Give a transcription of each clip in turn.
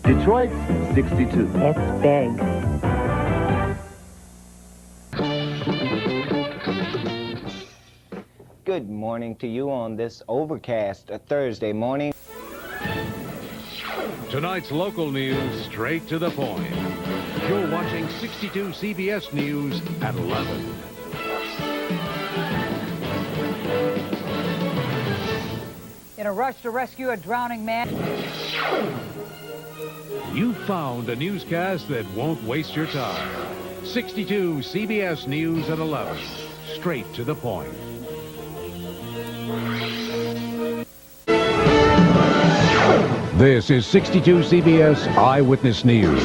Detroit, 62. It's big. Good morning to you on this overcast Thursday morning. Tonight's local news, straight to the point. You're watching 62 CBS News at 11. In a rush to rescue a drowning man. You found a newscast that won't waste your time. 62 CBS News at 11. Straight to the point. This is 62 CBS Eyewitness News.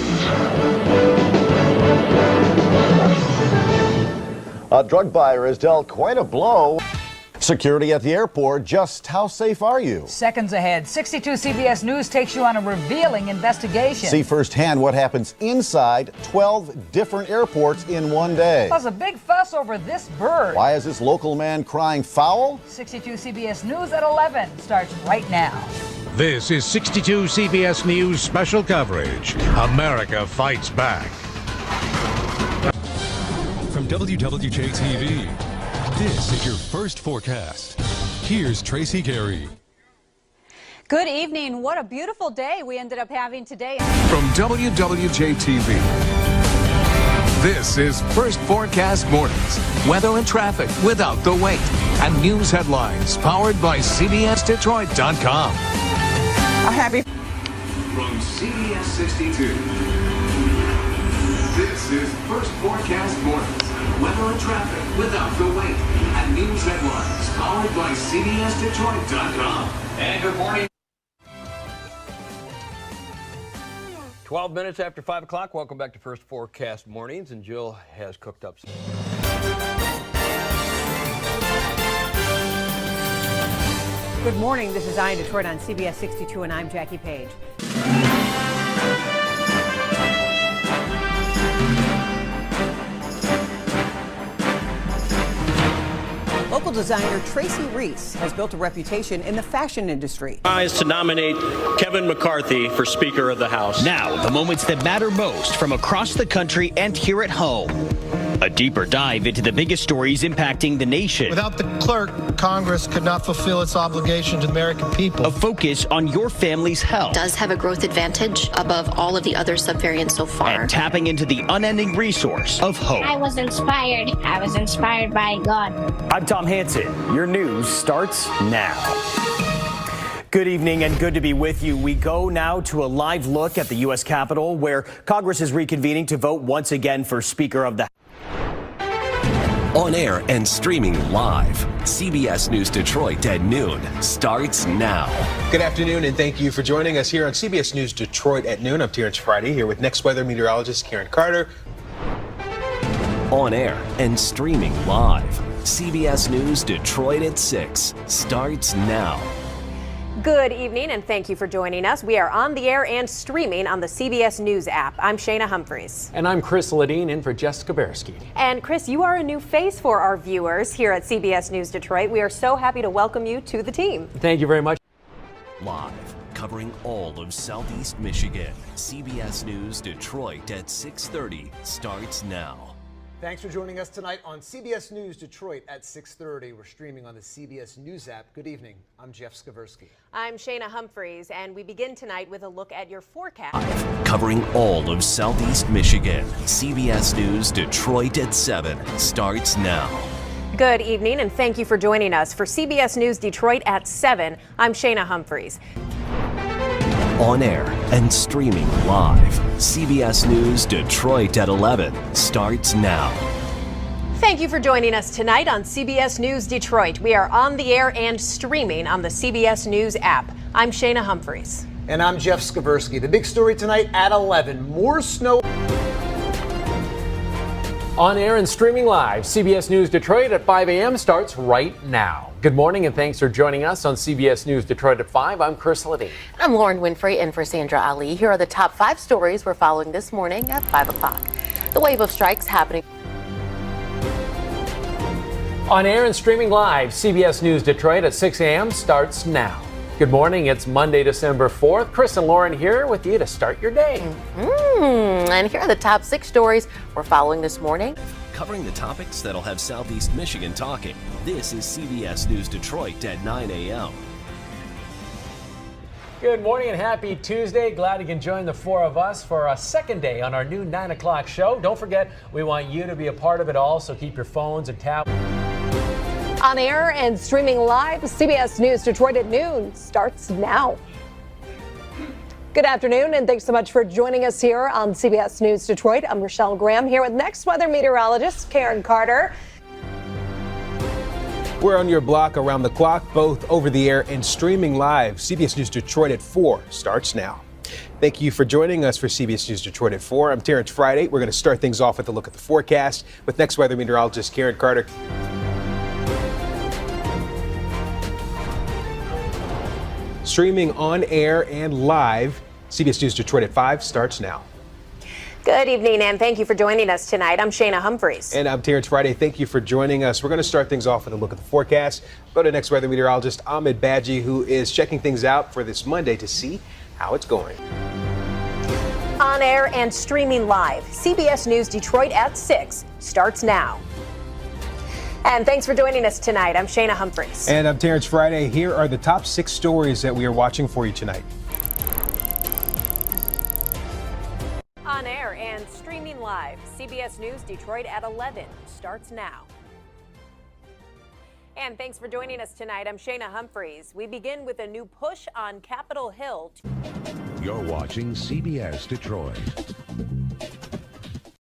A drug buyer has dealt quite a blow. Security at the airport, just how safe are you? Seconds ahead, 62 CBS News takes you on a revealing investigation. See firsthand what happens inside 12 different airports in one day. Plus a big fuss over this bird. Why is this local man crying foul? 62 CBS News at 11 starts right now. This is 62 CBS News special coverage. America fights back. From WWJ TV, this is your first forecast. Here's Tracy Carey. Good evening. What a beautiful day we ended up having today. From WWJ TV, this is First Forecast Mornings. Weather and traffic without the wait. And news headlines powered by CBSDetroit.com. A happy From CBS 62, this is First Forecast Mornings. Weather and traffic without the wait. And news headlines powered by CBSDetroit.com. And good morning. 12 minutes after 5 o'clock. Welcome back to First Forecast Mornings. And Jill has cooked up some. Good morning. This is Eye in Detroit on CBS 62, and I'm Jackie Page. Local designer Tracy Reese has built a reputation in the fashion industry. To nominate Kevin McCarthy for Speaker of the House. Now, the moments that matter most from across the country and here at home. A deeper dive into the biggest stories impacting the nation. Without the clerk, Congress could not fulfill its obligation to the American people. A focus on your family's health. Does have a growth advantage above all of the other subvariants so far. And tapping into the unending resource of hope. I was inspired. I was inspired by God. I'm Tom Hansen. Your news starts now. Good evening and good to be with you. We go now to a live look at the U.S. Capitol, where Congress is reconvening to vote once again for Speaker of the House. On air and streaming live, CBS News Detroit at noon starts now. Good afternoon and thank you for joining us here on CBS News Detroit at noon. I'm Terrence Friday here with next weather meteorologist Karen Carter. On air and streaming live, CBS News Detroit at 6 starts now. Good evening and thank you for joining us. We are on the air and streaming on the CBS News app. I'm Shayna Humphreys. And I'm Chris Ledeen in for Jessica Barsky. And Chris, you are a new face for our viewers here at CBS News Detroit. We are so happy to welcome you to the team. Thank you very much. Live, covering all of Southeast Michigan, CBS News Detroit at 6:30 starts now. Thanks for joining us tonight on CBS News Detroit at 6:30. We're streaming on the CBS News app. Good evening. I'm Jeff Skaversky. I'm Shayna Humphreys, and we begin tonight with a look at your forecast. Covering all of Southeast Michigan, CBS News Detroit at 7 starts now. Good evening, and thank you for joining us for CBS News Detroit at 7. I'm Shayna Humphreys. On air and streaming live, CBS News Detroit at 11 starts now. Thank you for joining us tonight on CBS News Detroit. We are on the air and streaming on the CBS News app. I'm Shayna Humphreys. And I'm Jeff Skaversky. The big story tonight at 11, more snow. On air and streaming live, CBS News Detroit at 5 a.m. starts right now. Good morning and thanks for joining us on CBS News Detroit at 5. I'm Chris Ledeen. I'm Lauren Winfrey in for Sandra Ali. Here are the top 5 stories we're following this morning at 5 o'clock. The wave of strikes happening. On air and streaming live, CBS News Detroit at 6 a.m. starts now. Good morning. It's Monday, December 4th. Chris and Lauren here with you to start your day. And here are the top 6 stories we're following this morning. Covering the topics that'll have Southeast Michigan talking. This is CBS News Detroit at 9 a.m. Good morning and happy Tuesday. Glad you can join the 4 of us for a second day on our new 9 o'clock show. Don't forget, we want you to be a part of it all, so keep your phones and tablets. On air and streaming live, CBS News Detroit at noon starts now. Good afternoon, and thanks so much for joining us here on CBS News Detroit. I'm Rochelle Graham here with next weather meteorologist Karen Carter. We're on your block around the clock, both over the air and streaming live. CBS News Detroit at 4 starts now. Thank you for joining us for CBS News Detroit at 4. I'm Terrence Friday. We're going to start things off with a look at the forecast with next weather meteorologist Karen Carter. Streaming on air and live, CBS News Detroit at 5 starts now. Good evening, and thank you for joining us tonight. I'm Shayna Humphreys. And I'm Terrence Friday. Thank you for joining us. We're going to start things off with a look at the forecast. Go to next weather meteorologist Ahmed Badji, who is checking things out for this Monday to see how it's going. On air and streaming live, CBS News Detroit at 6 starts now. And thanks for joining us tonight. I'm Shayna Humphreys. And I'm Terrence Friday. Here are the top 6 stories that we are watching for you tonight. On air and streaming live, CBS News Detroit at 11 starts now. And thanks for joining us tonight. I'm Shayna Humphreys. We begin with a new push on Capitol Hill. You're watching CBS Detroit.